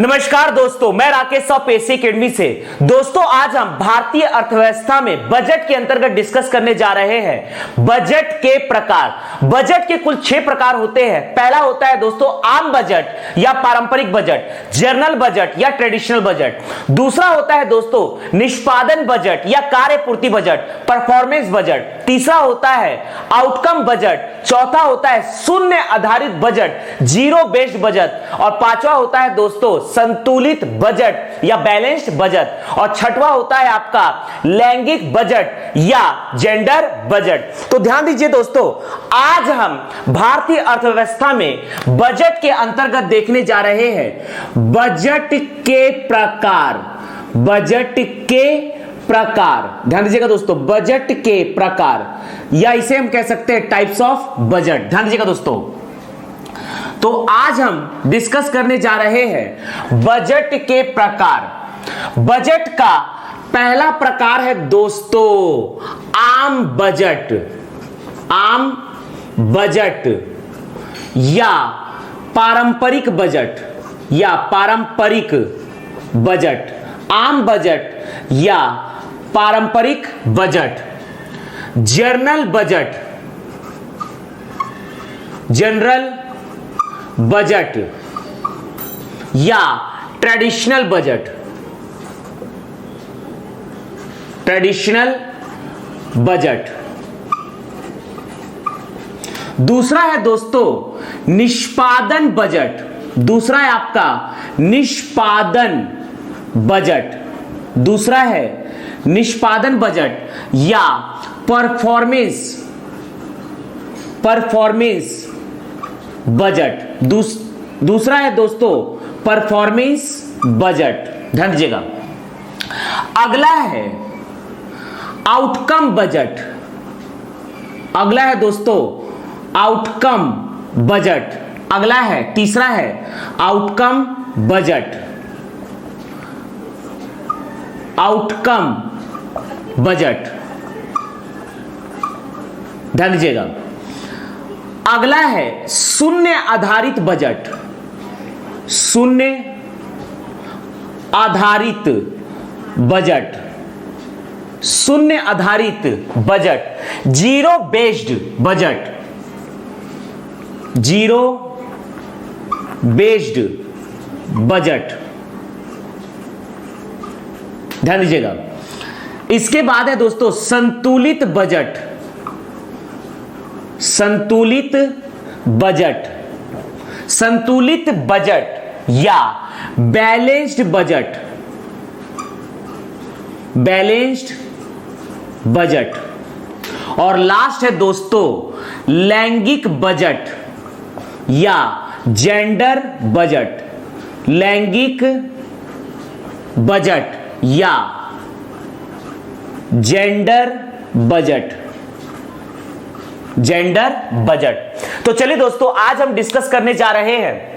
नमस्कार दोस्तों, मैं राकेश ऑफ एसी अकेडमी से। दोस्तों, आज हम भारतीय अर्थव्यवस्था में बजट के अंतर्गत डिस्कस करने जा रहे हैं बजट के प्रकार। बजट के कुल 6 प्रकार होते हैं। पहला होता है दोस्तों आम बजट या पारंपरिक बजट, जनरल बजट या ट्रेडिशनल बजट। दूसरा होता है दोस्तों निष्पादन बजट या कार्यपूर्ति बजट, परफॉर्मेंस बजट। तीसरा होता है आउटकम बजट। चौथा होता है शून्य आधारित बजट, जीरो बेस्ड बजट। और पांचवा होता है दोस्तों संतुलित बजट या बैलेंस्ड बजट। और छठवां होता है आपका लैंगिक बजट या जेंडर बजट। तो ध्यान दीजिए दोस्तों, आज हम भारतीय अर्थव्यवस्था में बजट के अंतर्गत देखने जा रहे हैं बजट के प्रकार। बजट के प्रकार, ध्यान दीजिएगा दोस्तों, बजट के प्रकार या इसे हम कह सकते हैं टाइप्स ऑफ बजट। ध्यान दीजिएगा दोस्तों, तो आज हम डिस्कस करने जा रहे हैं बजट के प्रकार। बजट का पहला प्रकार है दोस्तों आम बजट। आम बजट या पारंपरिक बजट या पारंपरिक बजट। आम बजट या पारंपरिक budget. General budget, general budget या ट्रेडिशनल बजट। Traditional budget. दूसरा है दोस्तों निष्पादन बजट। दूसरा है आपका निष्पादन बजट। दूसरा है निष्पादन बजट या परफॉर्मेंस बजट। दूसरा है दोस्तों परफॉर्मेंस बजट। ध्यान दीजिएगा। अगला है आउटकम बजट। अगला है दोस्तों आउटकम बजट। अगला है, तीसरा है आउटकम बजट। Outcome budget. ध्यान दीजिएगा। अगला है शून्य आधारित बजट। शून्य आधारित बजट। शून्य आधारित budget, zero based budget. Zero based budget. ध्यान दीजिएगा। इसके बाद है दोस्तों संतुलित बजट। संतुलित बजट। संतुलित बजट या बैलेंस्ड बजट। Balanced budget. और लास्ट है दोस्तों लैंगिक बजट या जेंडर बजट। लैंगिक बजट या जेंडर बजट। Gender budget. तो चलिए दोस्तों, आज हम डिस्कस करने जा रहे हैं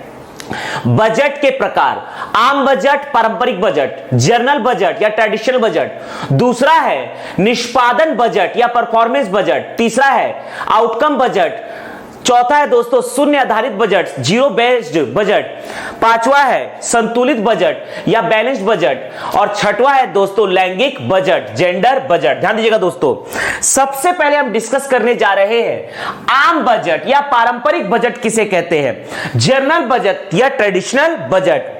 बजट के प्रकार। आम बजट, पारंपरिक बजट, जनरल बजट या ट्रेडिशनल बजट। दूसरा है निष्पादन बजट या परफॉर्मेंस बजट। तीसरा है आउटकम बजट। चौथा है दोस्तों शून्य आधारित बजट, जीरो बेस्ड बजट। पांचवा है संतुलित बजट या बैलेंस्ड बजट। और छठवां है दोस्तों लैंगिक बजट, जेंडर बजट। ध्यान दीजिएगा दोस्तों, सबसे पहले हम डिस्कस करने जा रहे हैं आम बजट या पारंपरिक बजट किसे कहते हैं। जनरल बजट या ट्रेडिशनल बजट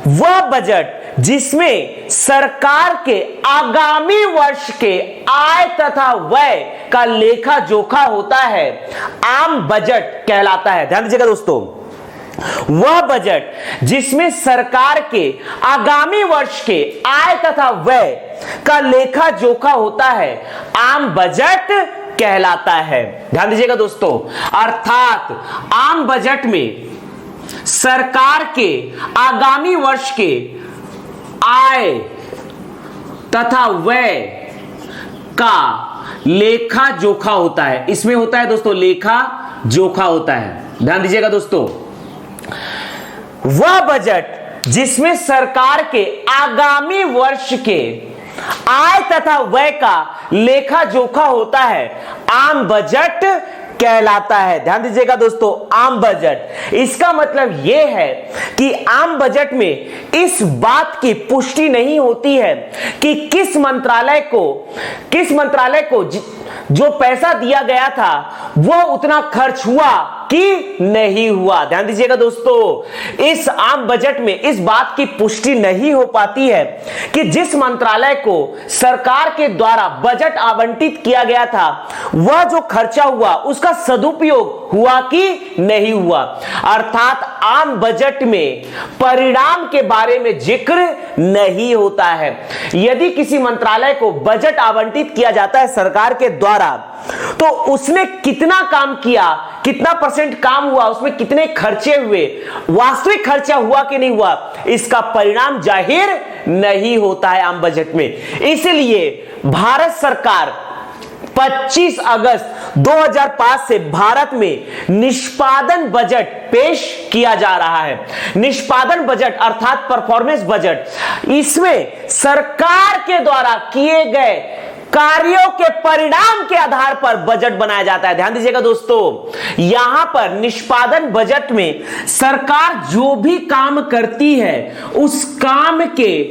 वह बजट जिसमें सरकार के आगामी वर्ष के आय तथा व्यय का लेखा जोखा होता है, आम बजट कहलाता है। ध्यान दीजिएगा दोस्तों, वह बजट जिसमें सरकार के आगामी वर्ष के आय तथा व्यय का लेखा जोखा होता है, आम बजट कहलाता है। ध्यान दीजिएगा दोस्तों, अर्थात आम बजट में सरकार के आगामी वर्ष के आय तथा व्यय का लेखा जोखा होता है। इसमें होता है दोस्तों लेखा जोखा होता है। ध्यान दीजिएगा दोस्तों, वह बजट जिसमें सरकार के आगामी वर्ष के आय तथा व्यय का लेखा जोखा होता है, आम बजट कहलाता है। ध्यान दीजिएगा दोस्तों, आम बजट, इसका मतलब यह है कि आम बजट में इस बात की पुष्टि नहीं होती है कि किस मंत्रालय को जो पैसा दिया गया था वह उतना खर्च हुआ कि नहीं हुआ। ध्यान दीजिएगा दोस्तों, इस आम बजट में इस बात की पुष्टि नहीं हो पाती है कि जिस मंत्रालय को सरकार के द्वारा बजट आवंटित किया गया था वह जो खर्चा हुआ उसका सदुपयोग हुआ कि नहीं हुआ। अर्थात आम बजट में परिणाम के बारे में जिक्र नहीं होता है। यदि किसी मंत्रालय को बजट आवंटित किया जाता है सरकार के द्वारा, तो उसने कितना काम किया, कितना % काम हुआ, उसमें कितने खर्चे हुए, वास्तविक खर्चा हुआ कि नहीं हुआ, इसका परिणाम जाहिर नहीं होता है आम बजट में। इसलिए भारत सरकार 25 अगस्त 2005 से भारत में निष्पादन बजट पेश किया जा रहा है। निष्पादन बजट अर्थात परफॉर्मेंस बजट, इसमें सरकार के द्वारा किए गए कार्यों के परिणाम के आधार पर बजट बनाया जाता है। ध्यान दीजिएगा दोस्तों, यहां पर निष्पादन बजट में सरकार जो भी काम करती है उस काम के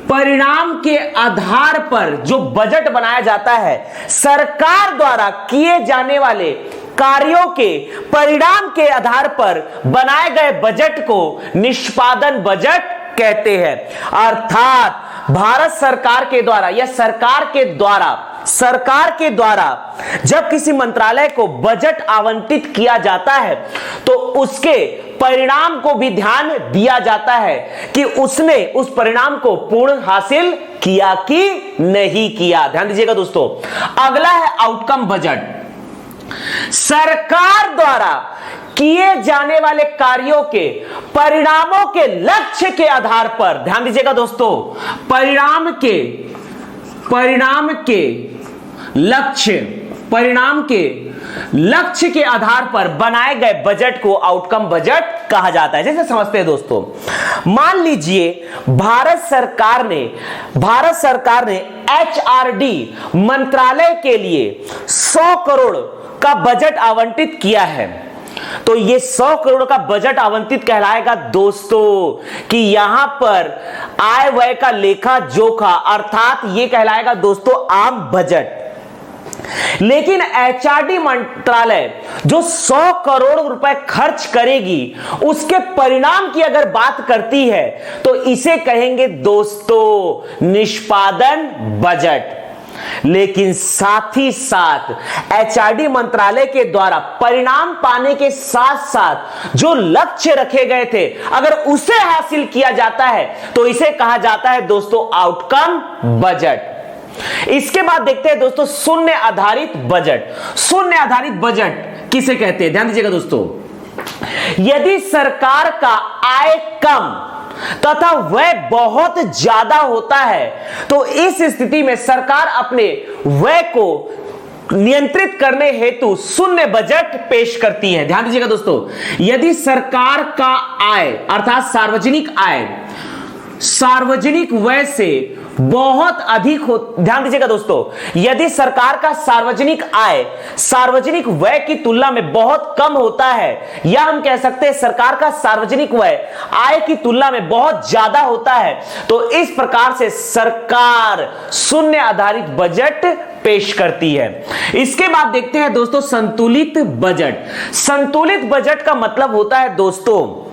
परिणाम के आधार पर जो बजट बनाया जाता है, सरकार द्वारा किए जाने वाले कार्यों के परिणाम के आधार पर बनाए गए बजट को निष्पादन बजट कहते हैं। अर्थात भारत सरकार के द्वारा या सरकार के द्वारा जब किसी मंत्रालय को बजट आवंटित किया जाता है तो उसके परिणाम को भी ध्यान दिया जाता है कि उसने उस परिणाम को पूर्ण हासिल किया कि नहीं किया। ध्यान दीजिएगा दोस्तों, अगला है आउटकम बजट। सरकार द्वारा किए जाने वाले कार्यों के परिणामों के लक्ष्य के आधार पर, ध्यान दीजिएगा दोस्तों, परिणाम के लक्ष्य के आधार पर बनाए गए बजट को आउटकम बजट कहा जाता है। जैसे समझते हैं दोस्तों, मान लीजिए भारत सरकार ने HRD मंत्रालय के लिए 100 करोड़ का बजट आवंटित किया है, तो ये 100 करोड़ का बजट आवंटित कहलाएगा दोस्तों कि यहां पर आय व्यय का लेखा जोखा, अर्थात ये कहलाएगा दोस्तों आम बजट। लेकिन HRD मंत्रालय जो 100 करोड़ रुपए खर्च करेगी उसके परिणाम की अगर बात करती है तो इसे कहेंगे दोस्तों निष्पादन बजट। लेकिन साथ ही साथ HRD मंत्रालय के द्वारा परिणाम पाने के साथ साथ जो लक्ष्य रखे गए थे अगर उसे हासिल किया जाता है तो इसे कहा जाता है दोस्तों आउटकम बजट। इसके बाद देखते हैं दोस्तों शून्य आधारित बजट। शून्य आधारित बजट किसे कहते हैं? ध्यान दीजिएगा दोस्तों, यदि सरकार का आय कम तथा व्यय बहुत ज्यादा होता है तो इस स्थिति में सरकार अपने व्यय को नियंत्रित करने हेतु शून्य बजट पेश करती है। ध्यान दीजिएगा दोस्तों, यदि सरकार का आय अर्थात सार्वजनिक व्यय से बहुत अधिक हो, ध्यान दीजिएगा दोस्तों, यदि सरकार का सार्वजनिक व्यय की तुलना में बहुत कम होता है या हम कह सकते हैं सरकार का सार्वजनिक व्यय आय की तुलना में बहुत ज्यादा होता है तो इस प्रकार से सरकार शून्य आधारित बजट पेश करती है। इसके बाद देखते हैं दोस्तों संतुलित बजट। संतुलित बजट का मतलब होता है दोस्तों,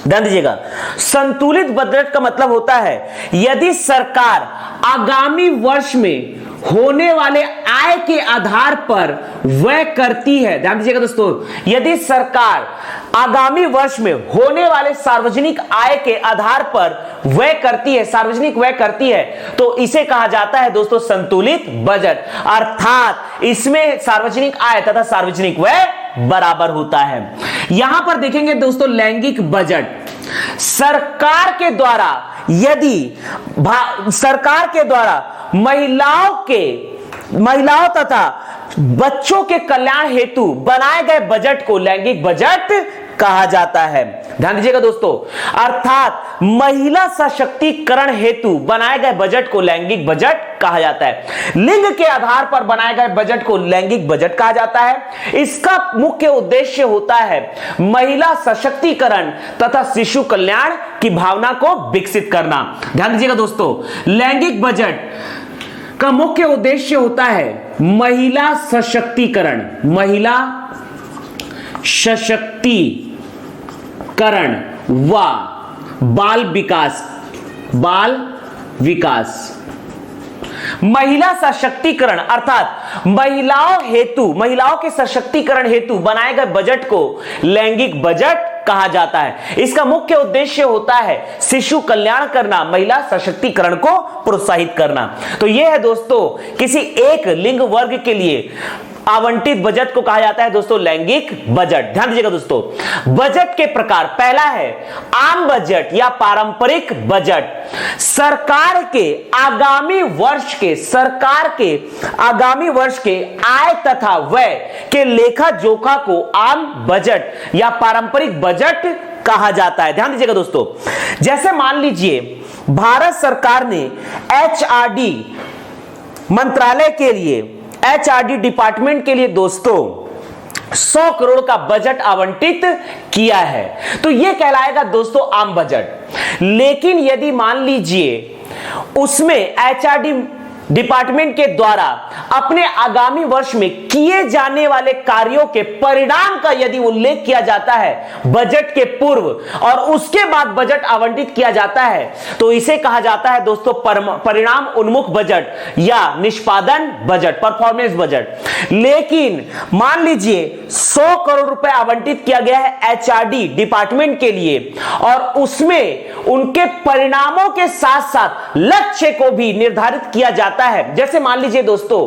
ध्यान दीजिएगा, संतुलित बजट का मतलब होता है यदि सरकार आगामी वर्ष में होने वाले आय के आधार पर व्यय करती है। ध्यान दीजिएगा दोस्तों, यदि सरकार आगामी वर्ष में होने वाले सार्वजनिक आय के आधार पर व्यय करती है, सार्वजनिक व्यय करती है, तो इसे कहा जाता है दोस्तों संतुलित बजट। अर्थात इसमें सार्वजनिक आय तथा सार्वजनिक व्यय बराबर होता है। यहां पर देखेंगे दोस्तों लैंगिक बजट। सरकार के द्वारा महिलाओं तथा बच्चों के कल्याण हेतु बनाए गए बजट को लैंगिक बजट कहा जाता है। ध्यान दीजिएगा दोस्तों, अर्थात महिला सशक्तिकरण हेतु बनाए गए बजट को लैंगिक बजट कहा जाता है। लिंग के आधार पर बनाए गए बजट को लैंगिक बजट कहा जाता है। इसका मुख्य उद्देश्य होता है महिला सशक्तिकरण तथा शिशु कल्याण की भावना को विकसित करना। ध्यान दीजिएगा दोस्तों, लैंगिक बजट का मुख्य उद्देश्य होता है महिला सशक्तिकरण, महिला सशक्तिकरण व बाल विकास। महिला सशक्तिकरण अर्थात महिलाओं के सशक्तिकरण हेतु बनाए गए बजट को लैंगिक बजट कहा जाता है। इसका मुख्य उद्देश्य होता है शिशु कल्याण करना, महिला सशक्तिकरण को प्रोत्साहित करना। तो यह है दोस्तों किसी एक लिंग वर्ग के लिए आवंटित बजट को कहा जाता है दोस्तों लैंगिक बजट। ध्यान दीजिएगा दोस्तों, बजट के प्रकार, पहला है आम बजट या पारंपरिक बजट। सरकार के आगामी वर्ष के आय तथा व्यय के लेखा जोखा को आम बजट या पारंपरिक बजट कहा जाता है। ध्यान दीजिएगा दोस्तों, जैसे मान लीजिए भारत सरकार ने HRD मंत्रालय के लिए, HRD डिपार्टमेंट के लिए दोस्तों 100 करोड़ का बजट आवंटित किया है, तो यह कहलाएगा दोस्तों आम बजट। लेकिन यदि मान लीजिए उसमें HRD डिपार्टमेंट के द्वारा अपने आगामी वर्ष में किए जाने वाले कार्यों के परिणाम का यदि उल्लेख किया जाता है बजट के पूर्व और उसके बाद बजट आवंटित किया जाता है, तो इसे कहा जाता है दोस्तों परिणाम उन्मुख बजट या निष्पादन बजट, परफॉर्मेंस बजट। लेकिन मान लीजिए 100 करोड़ रुपए आवंटित किया गया है HRD डिपार्टमेंट के लिए और उसमें उनके परिणामों के साथ साथ लक्ष्य को भी निर्धारित किया जाता है। जैसे मान लीजिए दोस्तों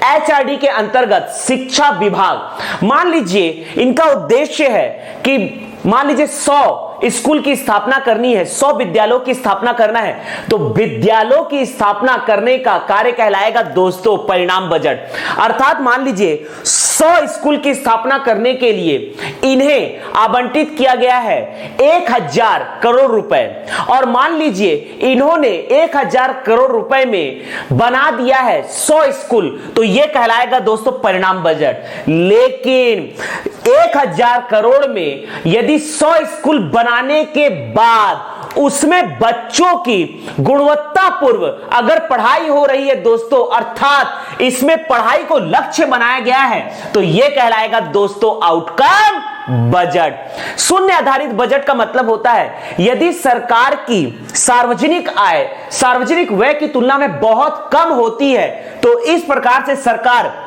HRD के अंतर्गत शिक्षा विभाग, मान लीजिए इनका उद्देश्य है कि मान लीजिए 100 स्कूल की स्थापना करनी है, 100 विद्यालयों की स्थापना करना है, तो विद्यालयों की स्थापना करने का कार्य कहलाएगा दोस्तों परिणाम बजट। अर्थात मान लीजिए 100 स्कूल की स्थापना करने के लिए इन्हें आवंटित किया गया है 1000 करोड़ रुपए और मान लीजिए इन्होंने 1000 करोड़ रुपए में बना दिया है 100 स्कूल, तो यह कहलाएगा दोस्तों परिणाम बजट। लेकिन 1000 करोड़ में यदि 100 स्कूल बनाने के बाद उसमें बच्चों की गुणवत्तापूर्ण अगर पढ़ाई हो रही है दोस्तों, अर्थात इसमें पढ़ाई को लक्ष्य बनाया गया है, तो यह कहलाएगा दोस्तों आउटकम बजट। शून्य आधारित बजट का मतलब होता है यदि सरकार की सार्वजनिक आय सार्वजनिक व्यय की तुलना में बहुत कम होती है, तो इस प्रकार से सरकार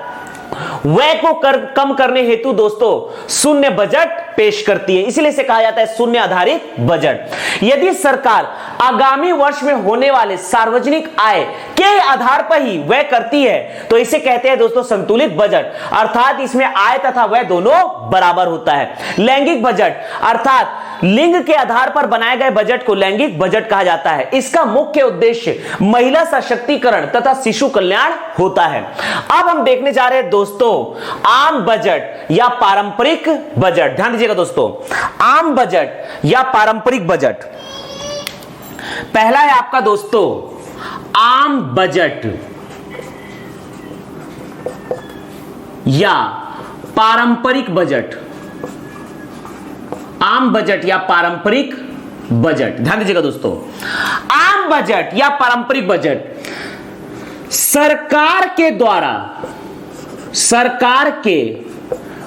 व्यय को कम करने हेतु दोस्तों शून्य बजट पेश करती है, इसलिए इसे कहा जाता है शून्य आधारित बजट। यदि सरकार आगामी वर्ष में होने वाले सार्वजनिक आय के आधार पर ही व्यय करती है, तो इसे कहते हैं दोस्तों संतुलित बजट, अर्थात इसमें आय तथा व्यय दोनों बराबर होता है। लैंगिक बजट अर्थात लिंग के आधार पर बनाए गए बजट को लैंगिक बजट कहा जाता है। इसका मुख्य उद्देश्य महिला सशक्तिकरण तथा शिशु कल्याण होता है। अब हम देखने जा रहे हैं दोस्तों आम बजट या पारंपरिक बजट। ध्यान दीजिएगा दोस्तों, आम बजट या पारंपरिक बजट। पहला है आपका दोस्तों आम बजट या पारंपरिक बजट। आम बजट या पारंपरिक बजट, ध्यान दीजिएगा दोस्तों, आम बजट या पारंपरिक बजट सरकार के द्वारा, सरकार के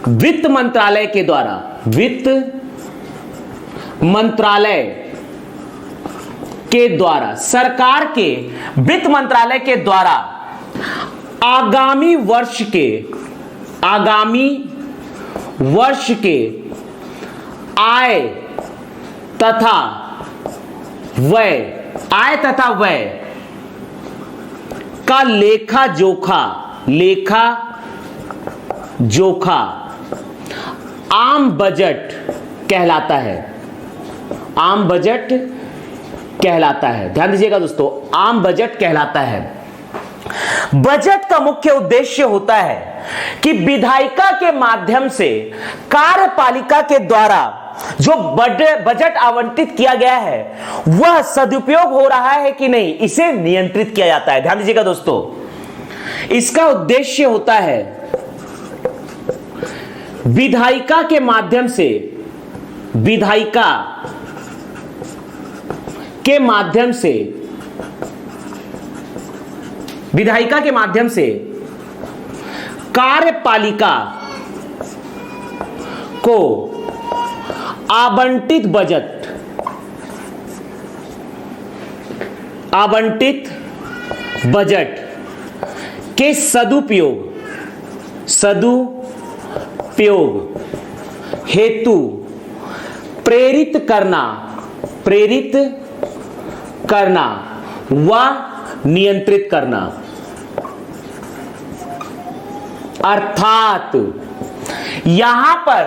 वित्त मंत्रालय के द्वारा, वित्त मंत्रालय के द्वारा, सरकार के वित्त मंत्रालय के द्वारा आगामी वर्ष के आय तथा व्यय का लेखा जोखा आम बजट कहलाता है। आम बजट कहलाता है। ध्यान दीजिएगा दोस्तों, आम बजट कहलाता है। बजट का मुख्य उद्देश्य होता है कि विधायिका के माध्यम से कार्यपालिका के द्वारा जो बजट आवंटित किया गया है वह सदुपयोग हो रहा है कि नहीं, इसे नियंत्रित किया जाता है। ध्यान दीजिएगा दोस्तों, इसका उद्देश्य होता है विधायिका के माध्यम से, विधायिका के माध्यम से, विधायिका के माध्यम से कार्यपालिका को आवंटित बजट के सदुपयोग हेतु प्रेरित करना व नियंत्रित करना। अर्थात यहां पर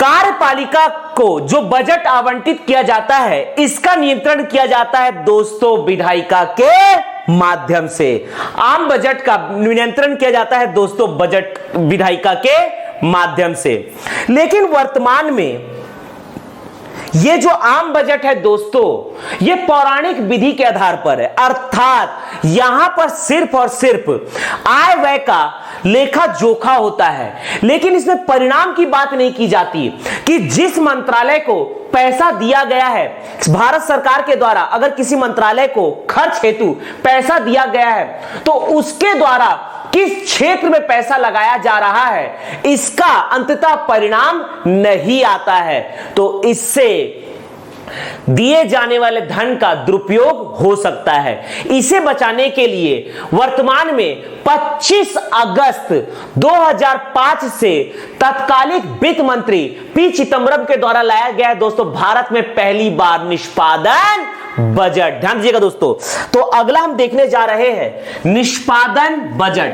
कार्यपालिका को जो बजट आवंटित किया जाता है इसका नियंत्रण किया जाता है दोस्तों विधायिका के माध्यम से। आम बजट का नियंत्रण किया जाता है दोस्तों बजट विधायिका के माध्यम से। लेकिन वर्तमान में ये जो आम बजट है दोस्तों ये पौराणिक विधि के आधार पर है, अर्थात यहां पर सिर्फ और सिर्फ आय व्यय का लेखा जोखा होता है, लेकिन इसमें परिणाम की बात नहीं की जाती कि जिस मंत्रालय को पैसा दिया गया है भारत सरकार के द्वारा, अगर किसी मंत्रालय को खर्च हेतु पैसा दिया गया है तो उसके द्वारा किस क्षेत्र में पैसा लगाया जा रहा है इसका अंततः परिणाम नहीं आता है, तो इससे दिए जाने वाले धन का दुरुपयोग हो सकता है। इसे बचाने के लिए वर्तमान में 25 अगस्त 2005 से तत्कालिक वित्त मंत्री पी चिदम्बरम के द्वारा लाया गया है दोस्तों भारत में पहली बार निष्पादन बजट। ध्यान दीजिएगा दोस्तों, तो अगला हम देखने जा रहे हैं निष्पादन बजट।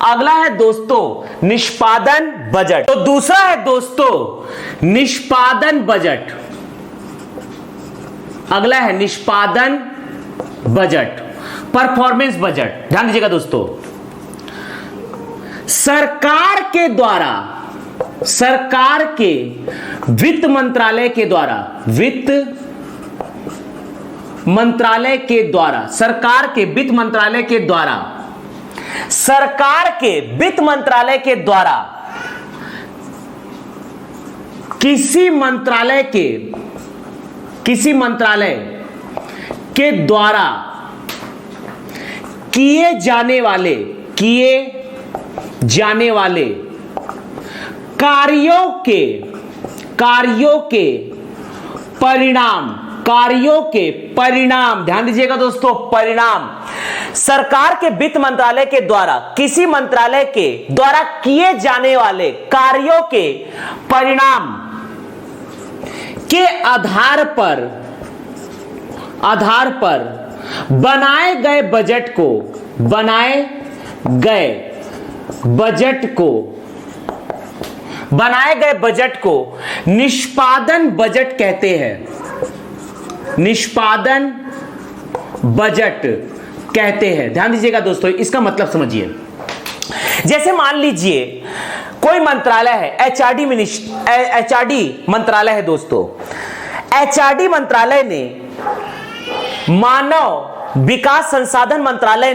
अगला है दोस्तों निष्पादन बजट। तो दूसरा है दोस्तों निष्पादन बजट। अगला है निष्पादन बजट, परफॉर्मेंस बजट। ध्यान दीजिएगा दोस्तों, सरकार के द्वारा, सरकार के वित्त मंत्रालय के द्वारा, वित्त मंत्रालय के द्वारा, सरकार के वित्त मंत्रालय के द्वारा, सरकार के वित्त मंत्रालय के द्वारा किसी मंत्रालय के द्वारा किए जाने वाले कार्यों के परिणाम, ध्यान दीजिएगा दोस्तों, परिणाम सरकार के वित्त मंत्रालय के द्वारा किसी मंत्रालय के द्वारा किए जाने वाले कार्यों के परिणाम के आधार पर बनाए गए बजट को निष्पादन बजट कहते हैं। निष्पादन बजट कहते हैं। ध्यान दीजिएगा दोस्तों, इसका मतलब समझिए। जैसे मान लीजिए कोई मंत्रालय है, एचआरडी मंत्रालय है दोस्तों। एचआरडी मंत्रालय ने, मानव विकास संसाधन मंत्रालय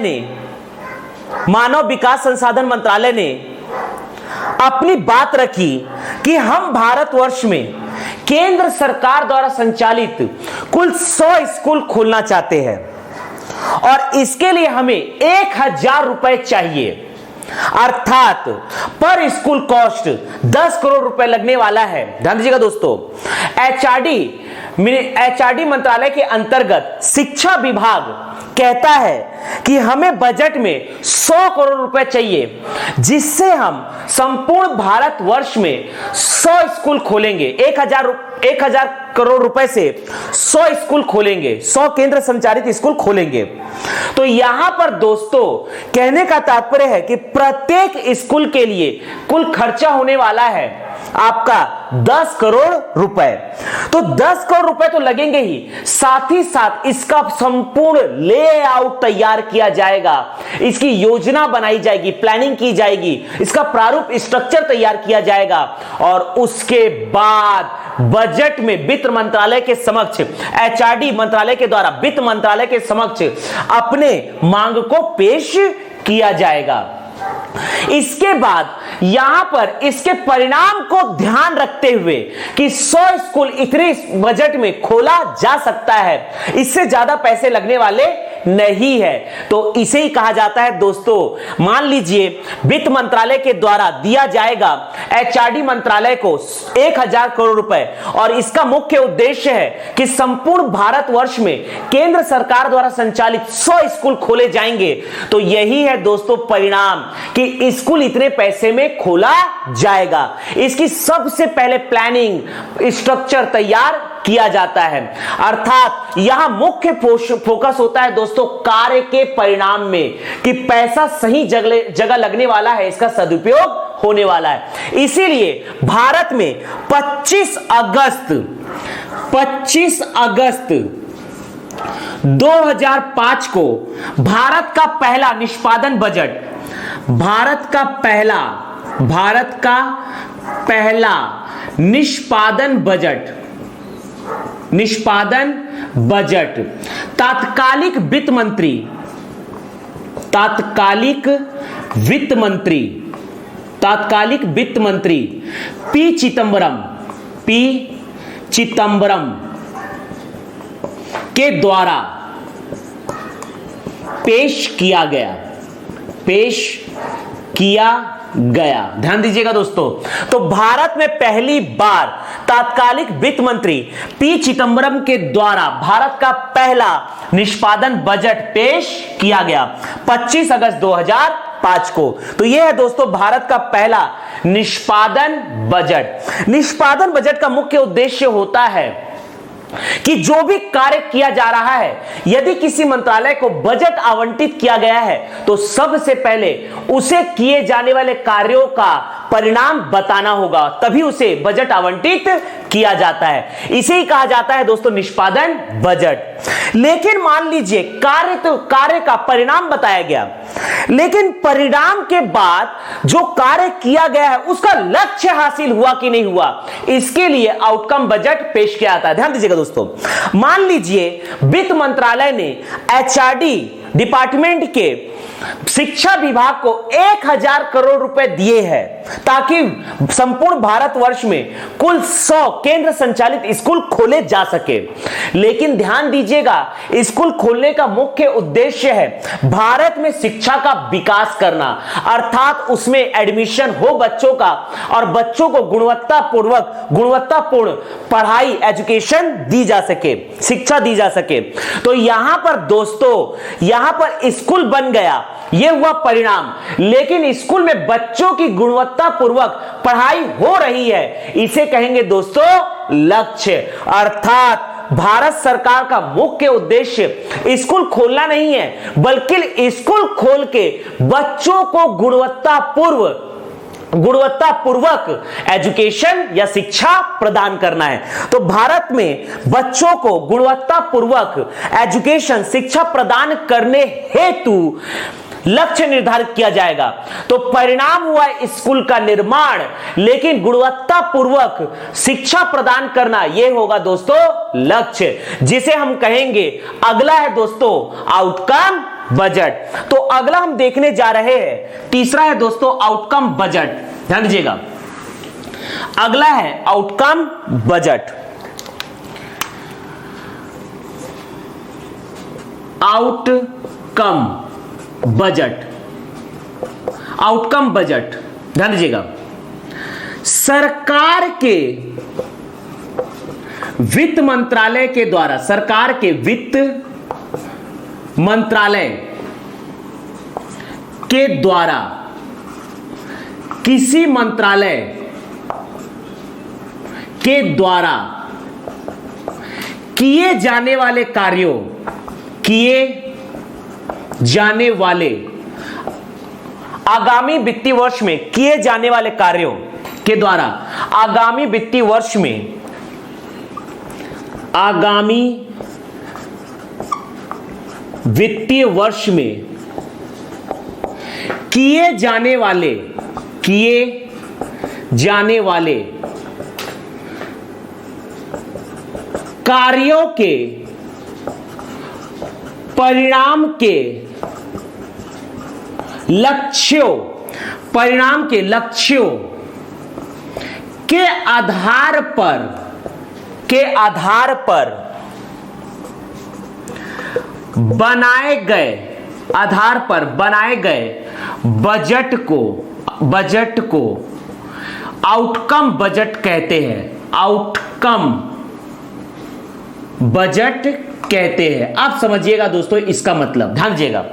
ने अपनी बात रखी कि हम भारतवर्ष में केंद्र सरकार द्वारा संचालित कुल 100 स्कूल खोलना चाहते हैं और इसके लिए हमें 1000 रुपए चाहिए, अर्थात पर स्कूल कॉस्ट 10 करोड़ रुपए लगने वाला है। ध्यान दीजिएगा दोस्तों, एचआरडी मंत्रालय के अंतर्गत शिक्षा विभाग कहता है कि हमें बजट में 100 करोड़ रुपए चाहिए, जिससे हम संपूर्ण भारतवर्ष में 100 स्कूल खोलेंगे। 1000 करोड़ रुपए से 100 स्कूल खोलेंगे, 100 केंद्र संचालित स्कूल खोलेंगे। तो यहां पर दोस्तों कहने का तात्पर्य है कि प्रत्येक स्कूल के लिए कुल खर्चा होने वाला है आपका 10 करोड़ रुपए। तो 10 करोड़ रुपए तो लगेंगे ही, साथ ही साथ इसका संपूर्ण लेआउट तैयार किया जाएगा, इसकी योजना बनाई जाएगी, प्लानिंग की जाएगी, इसका प्रारूप स्ट्रक्चर तैयार किया जाएगा और उसके बाद बजट में वित्त मंत्रालय के समक्ष, एचआरडी मंत्रालय के द्वारा वित्त मंत्रालय के समक्ष अपने मांग को पेश किया जाएगा। इसके बाद यहां पर इसके परिणाम को ध्यान रखते हुए कि 100 स्कूल इतने बजट में खोला जा सकता है, इससे ज्यादा पैसे लगने वाले नहीं है, तो इसे ही कहा जाता है दोस्तों। मान लीजिए वित्त मंत्रालय के द्वारा दिया जाएगा एचआरडी मंत्रालय को 1000 करोड़ रुपए और इसका मुख्य उद्देश्य है कि संपूर्ण भारतवर्ष में केंद्र सरकार द्वारा संचालित 100 स्कूल खोले जाएंगे। तो यही है दोस्तों परिणाम कि स्कूल इतने पैसे में खोला जाएगा। इसकी सबसे पहले प्लानिंग स्ट्रक्चर तैयार किया जाता है, अर्थात यहां मुख्य फोकस होता है दोस्तों कार्य के परिणाम में कि पैसा सही जगह लगने वाला है, इसका सदुपयोग होने वाला है। इसीलिए भारत में 25 अगस्त 2005 को भारत का पहला निष्पादन बजट तात्कालिक वित्त मंत्री पी चिदंबरम के द्वारा पेश किया गया। ध्यान दीजिएगा दोस्तों, तो भारत में पहली बार तात्कालिक वित्त मंत्री पी चिदंबरम के द्वारा भारत का पहला निष्पादन बजट पेश किया गया 25 अगस्त 2005 को। तो यह है दोस्तों भारत का पहला निष्पादन बजट का मुख्य उद्देश्य होता है कि जो भी कार्य किया जा रहा है, यदि किसी मंत्रालय को बजट आवंटित किया गया है तो सबसे पहले उसे किए जाने वाले कार्यों का परिणाम बताना होगा, तभी उसे बजट आवंटित किया जाता है। इसे ही कहा जाता है दोस्तों निष्पादन बजट। लेकिन मान लीजिए कार्य का परिणाम बताया गया, लेकिन परिणाम के बाद जो कार्य किया गया है उसका लक्ष्य हासिल हुआ कि नहीं हुआ, इसके लिए आउटकम बजट पेश किया जाता है। ध्यान दीजिएगा दोस्तों, मान लीजिए वित्त मंत्रालय ने एचआरडी डिपार्टमेंट के शिक्षा विभाग को 1000 करोड़ रुपए दिए हैं ताकि संपूर्ण भारतवर्ष में कुल 100 केंद्र संचालित स्कूल खोले जा सके। लेकिन ध्यान दीजिएगा, स्कूल खोलने का मुख्य उद्देश्य है भारत में शिक्षा का विकास करना, अर्थात उसमें एडमिशन हो बच्चों का और बच्चों को गुणवत्तापूर्ण पढ़ाई एजुकेशन दी जा सके, शिक्षा दी जा सके। तो यहां पर दोस्तों, यहां पर स्कूल बन गया, यह हुआ परिणाम, लेकिन स्कूल में बच्चों की गुणवत्तापूर्वक पढ़ाई हो रही है, इसे कहेंगे दोस्तों लक्ष्य। अर्थात भारत सरकार का मुख्य उद्देश्य स्कूल खोलना नहीं है, बल्कि स्कूल खोल के बच्चों को गुणवत्तापूर्वक एजुकेशन या शिक्षा प्रदान करना है। तो भारत में बच्चों को गुणवत्तापूर्वक एजुकेशन शिक्षा प्रदान करने हेतु लक्ष्य निर्धारित किया जाएगा। तो परिणाम हुआ स्कूल का निर्माण, लेकिन गुणवत्तापूर्वक शिक्षा प्रदान करना यह होगा दोस्तों लक्ष्य, जिसे हम कहेंगे अगला है दोस्तों आउटकम बजट। तो अगला हम देखने जा रहे हैं, तीसरा है दोस्तों आउटकम बजट। ध्यान दीजिएगा, अगला है आउटकम बजट। आउटकम बजट ध्यान दीजिएगा, सरकार के वित्त मंत्रालय के द्वारा, सरकार के वित्त मंत्रालय के द्वारा किसी मंत्रालय के द्वारा किए जाने वाले आगामी वित्तीय वर्ष में किए जाने वाले कार्यों के द्वारा आगामी वित्तीय वर्ष में, आगामी वित्तीय वर्ष में किए जाने वाले कार्यों के परिणाम के लक्ष्यों के आधार पर बनाए गए बजट को आउटकम बजट कहते हैं। आउटकम बजट कहते हैं। अब समझिएगा दोस्तों इसका मतलब, ध्यान दीजिएगा।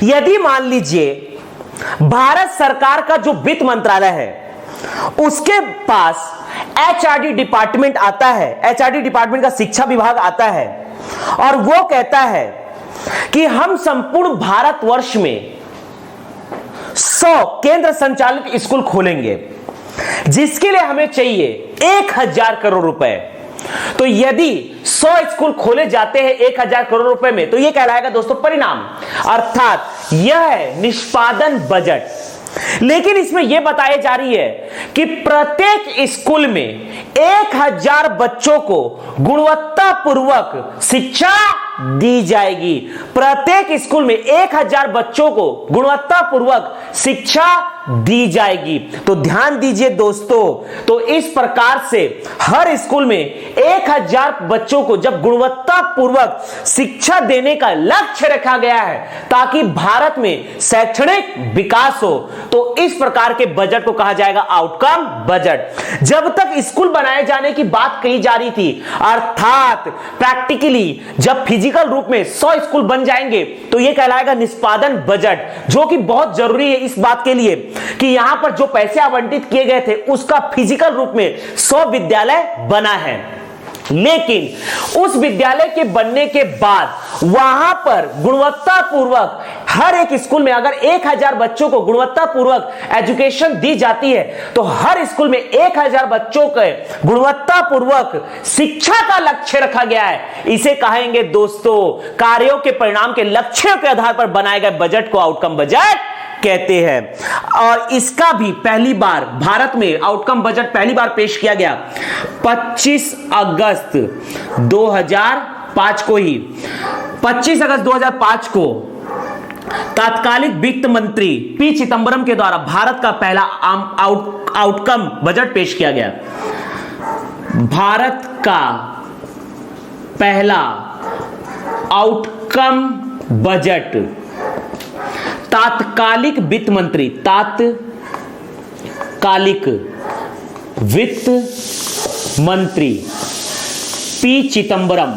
यदि मान लीजिए भारत सरकार का जो वित्त मंत्रालय है उसके पास एचआरडी डिपार्टमेंट आता है, एचआरडी डिपार्टमेंट का शिक्षा विभाग आता है और वो कहता है कि हम संपूर्ण भारतवर्ष में 100 केंद्र संचालित स्कूल खोलेंगे, जिसके लिए हमें चाहिए 1000 करोड़ रुपए। तो यदि 100 स्कूल खोले जाते हैं 1000 करोड़ रुपए में, तो यह कहलाएगा दोस्तों परिणाम, अर्थात यह है निष्पादन बजट। लेकिन इसमें यह बताई जा रही है कि प्रत्येक स्कूल में 1000 बच्चों को गुणवत्तापूर्वक शिक्षा दी जाएगी। प्रत्येक स्कूल में 1000 बच्चों को गुणवत्तापूर्वक शिक्षा दी जाएगी। तो ध्यान दीजिए दोस्तों, तो इस प्रकार से हर स्कूल में 1000 बच्चों को जब गुणवत्तापूर्वक शिक्षा देने का लक्ष्य रखा गया है ताकि भारत में शैक्षणिक विकास हो, तो इस प्रकार के बजट को कहा जाएगा आउटकम बजट। जब तक स्कूल बनाए जाने की बात कही जा रही थी, अर्थात प्रैक्टिकली जब फिजिकल रूप में 100 स्कूल बन जाएंगे, तो यह कहलाएगा निष्पादन बजट, जो कि बहुत जरूरी है इस बात के लिए कि यहां पर जो पैसे आवंटित किए गए थे उसका फिजिकल रूप में 100 विद्यालय बना है। लेकिन उस विद्यालय के बनने के बाद वहां पर गुणवत्तापूर्वक हर एक स्कूल में अगर 1000 बच्चों को गुणवत्तापूर्वक एजुकेशन दी जाती है, तो हर स्कूल में 1000 बच्चों के गुणवत्तापूर्वक शिक्षा का लक्ष्य रखा गया है। इसे कहेंगे दोस्तों कार्यों के परिणाम के लक्ष्यों के आधार पर बनाए गए बजट को आउटकम बजट कहते हैं। और इसका भी पहली बार भारत में आउटकम बजट पहली बार पेश किया गया 25 अगस्त 2005 को ही। 25 अगस्त 2005 को तात्कालिक वित्त मंत्री पी चिदंबरम के द्वारा भारत का पहला आउटकम बजट पेश किया गया। भारत का पहला आउटकम बजट तात्कालिक वित्त मंत्री, तात्कालिक वित्त मंत्री पी चिदंबरम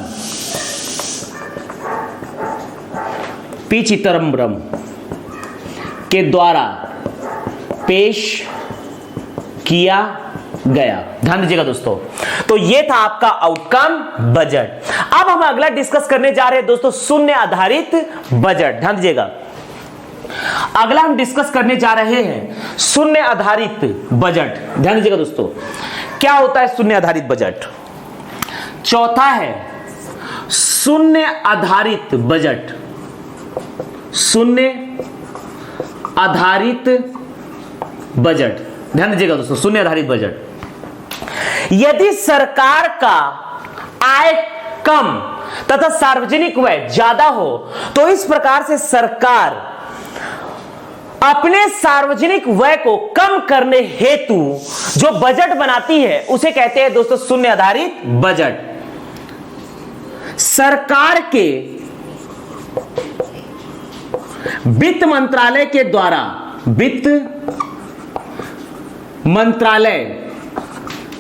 के द्वारा पेश किया गया। ध्यान दीजिएगा दोस्तों, तो यह था आपका आउटकम बजट। अब हम अगला डिस्कस करने जा रहे हैं दोस्तों शून्य आधारित बजट। ध्यान दीजिएगा, अगला हम डिस्कस करने जा रहे हैं शून्य आधारित बजट। ध्यान दीजिएगा दोस्तों, क्या होता है शून्य आधारित बजट? चौथा है शून्य आधारित बजट। शून्य आधारित बजट, ध्यान दीजिएगा दोस्तों, शून्य आधारित बजट। यदि सरकार का आय कम तथा सार्वजनिक व्यय ज्यादा हो, तो इस प्रकार से सरकार अपने सार्वजनिक व्यय को कम करने हेतु जो बजट बनाती है उसे कहते हैं दोस्तों शून्य आधारित बजट। सरकार के वित्त मंत्रालय के द्वारा, वित्त मंत्रालय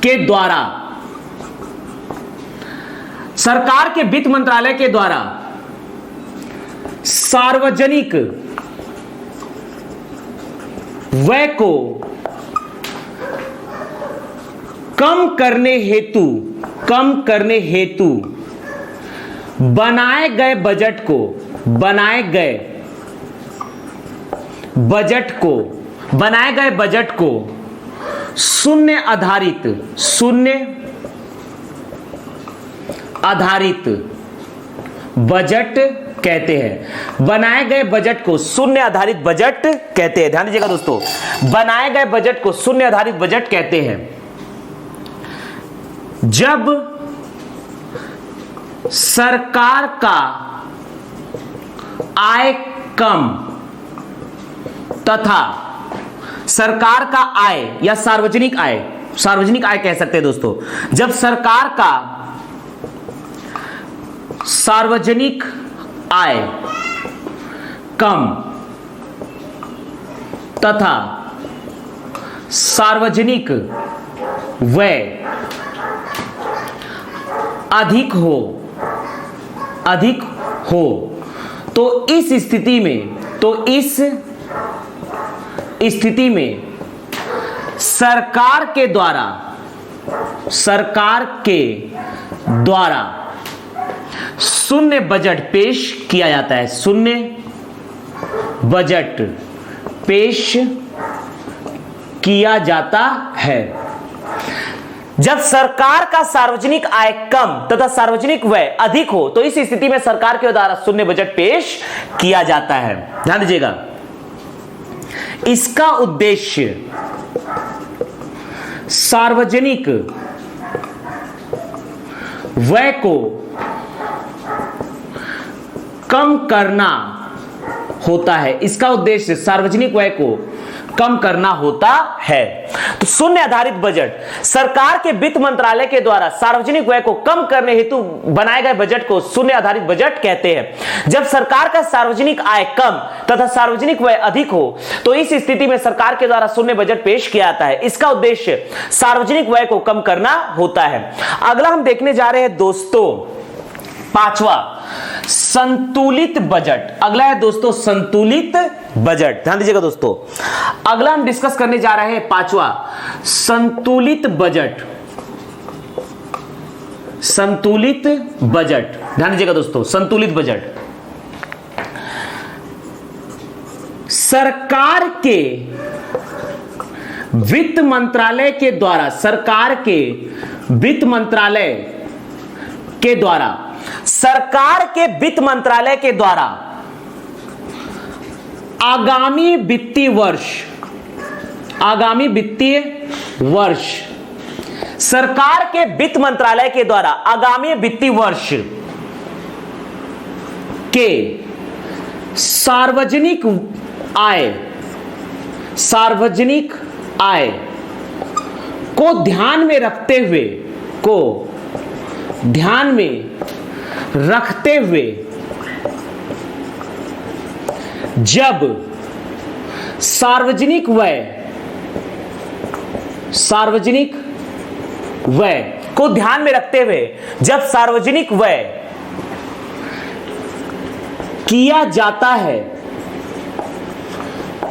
के द्वारा, सरकार के वित्त मंत्रालय के द्वारा सार्वजनिक व्यय को कम करने हेतु बनाए गए बजट को शून्य आधारित बजट कहते हैं। बनाए गए बजट को शून्य आधारित बजट कहते हैं। ध्यान दीजिएगा दोस्तों, बनाए गए बजट को शून्य आधारित बजट कहते हैं। जब सरकार का आय कम तथा सरकार का आय या सार्वजनिक आय कह सकते हैं दोस्तों, जब सरकार का सार्वजनिक आय कम तथा सार्वजनिक व्यय अधिक हो तो इस स्थिति में सरकार के द्वारा शून्य बजट पेश किया जाता है। शून्य बजट पेश किया जाता है। जब सरकार का सार्वजनिक आय कम तथा सार्वजनिक व्यय अधिक हो तो इस स्थिति में सरकार के द्वारा शून्य बजट पेश किया जाता है। ध्यान दीजिएगा, इसका उद्देश्य सार्वजनिक व्यय को कम करना होता है। इसका उद्देश्य सार्वजनिक व्यय को कम करना होता है। तो शून्य आधारित बजट सरकार के वित्त मंत्रालय के द्वारा सार्वजनिक व्यय को कम करने हेतु बनाए गए बजट को शून्य आधारित बजट कहते हैं। जब सरकार का सार्वजनिक आय कम तथा सार्वजनिक व्यय अधिक हो तो इस स्थिति में सरकार के द्वारा शून्य बजट पेश किया जाता है। इसका उद्देश्य सार्वजनिक व्यय को कम करना होता है। अगला हम देखने जा रहे हैं दोस्तों पांचवा, संतुलित बजट। अगला है दोस्तों संतुलित बजट। ध्यान दीजिएगा दोस्तों, अगला हम डिस्कस करने जा रहे हैं पांचवा, संतुलित बजट। संतुलित बजट, ध्यान दीजिएगा दोस्तों, संतुलित बजट सरकार के वित्त मंत्रालय के द्वारा सरकार के वित्त मंत्रालय के द्वारा आगामी वित्तीय वर्ष सरकार के वित्त मंत्रालय के द्वारा आगामी वित्तीय वर्ष के सार्वजनिक आय को ध्यान में रखते हुए जब सार्वजनिक व्यय को ध्यान में रखते हुए जब सार्वजनिक व्यय किया जाता है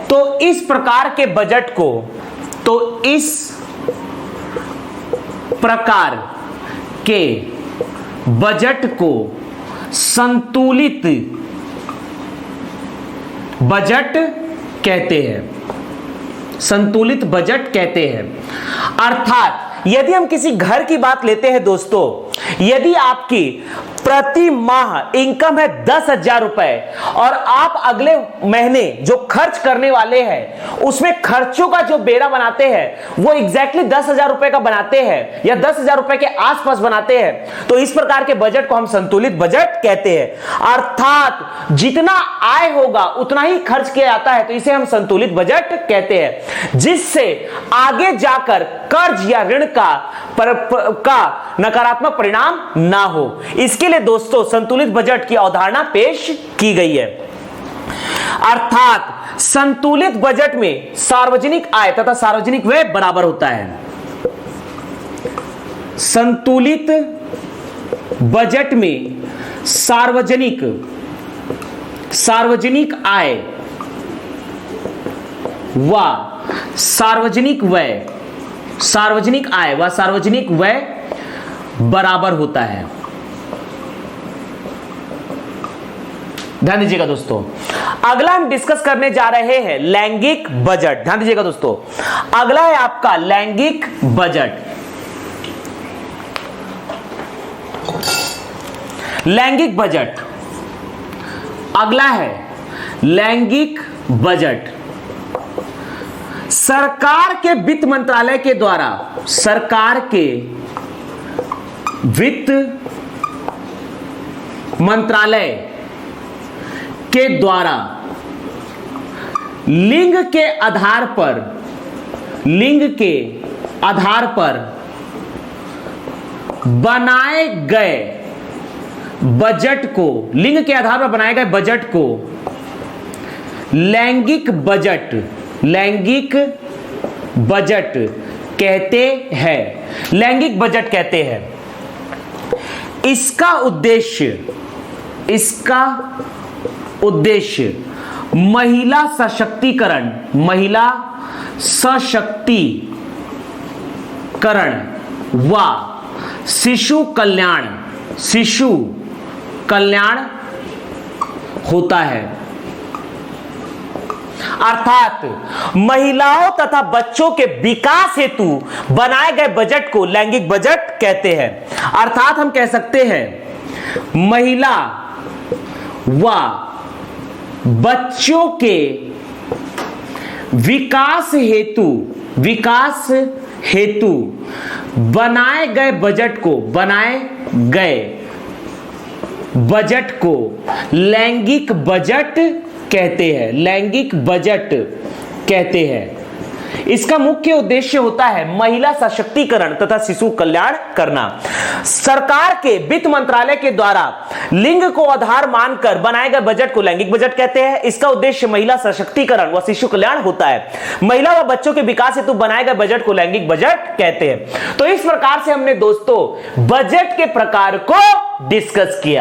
तो इस प्रकार के बजट को संतुलित बजट कहते हैं। संतुलित बजट कहते हैं। अर्थात यदि हम किसी घर की बात लेते हैं दोस्तों, यदि आपकी प्रति माह इनकम है 10,000 रुपए और आप अगले महीने जो खर्च करने वाले हैं उसमें खर्चों का जो बेड़ा बनाते हैं वो एग्जैक्टली 10,000 रुपए का बनाते हैं या 10,000 रुपए के आसपास बनाते हैं, तो इस प्रकार के बजट को हम संतुलित बजट कहते हैं। अर्थात जितना आय होगा उतना ही खर्च किया जाता है, तो इसे हम संतुलित बजट कहते हैं, जिससे आगे जाकर कर्ज या ऋण का नकारात्मक परिणाम ना हो। इसके लिए दोस्तों संतुलित बजट की अवधारणा पेश की गई है। अर्थात संतुलित बजट में सार्वजनिक आय तथा सार्वजनिक व्यय बराबर होता है। संतुलित बजट में सार्वजनिक आय व सार्वजनिक व्यय बराबर होता है। ध्यान दीजिएगा दोस्तों। अगला हम डिस्कस करने जा रहे हैं लैंगिक बजट। ध्यान दीजिएगा दोस्तों, अगला है आपका लैंगिक बजट। लैंगिक बजट अगला है लैंगिक बजट। सरकार के वित्त मंत्रालय के द्वारा, सरकार के वित्त मंत्रालय के द्वारा लिंग के आधार पर बनाए गए बजट को, लिंग के आधार पर बनाए गए बजट को लैंगिक बजट कहते हैं। लैंगिक बजट कहते हैं। इसका उद्देश्य महिला सशक्तिकरण व शिशु कल्याण होता है। अर्थात महिलाओं तथा बच्चों के विकास हेतु बनाए गए बजट को लैंगिक बजट कहते हैं। अर्थात हम कह सकते हैं महिला व बच्चों के विकास हेतु बनाए गए बजट को लैंगिक बजट कहते हैं। लैंगिक बजट कहते हैं। इसका मुख्य उद्देश्य होता है महिला सशक्तिकरण तथा शिशु कल्याण करना। सरकार के वित्त मंत्रालय के द्वारा लिंग को आधार मानकर बनाए गए बजट को लैंगिक बजट कहते हैं। इसका उद्देश्य महिला सशक्तिकरण व शिशु कल्याण होता है। महिला व बच्चों के विकास हेतु बनाए गए बजट को लैंगिक बजट कहते हैं। तो इस प्रकार से हमने दोस्तों बजट के प्रकार को डिस्कस किया।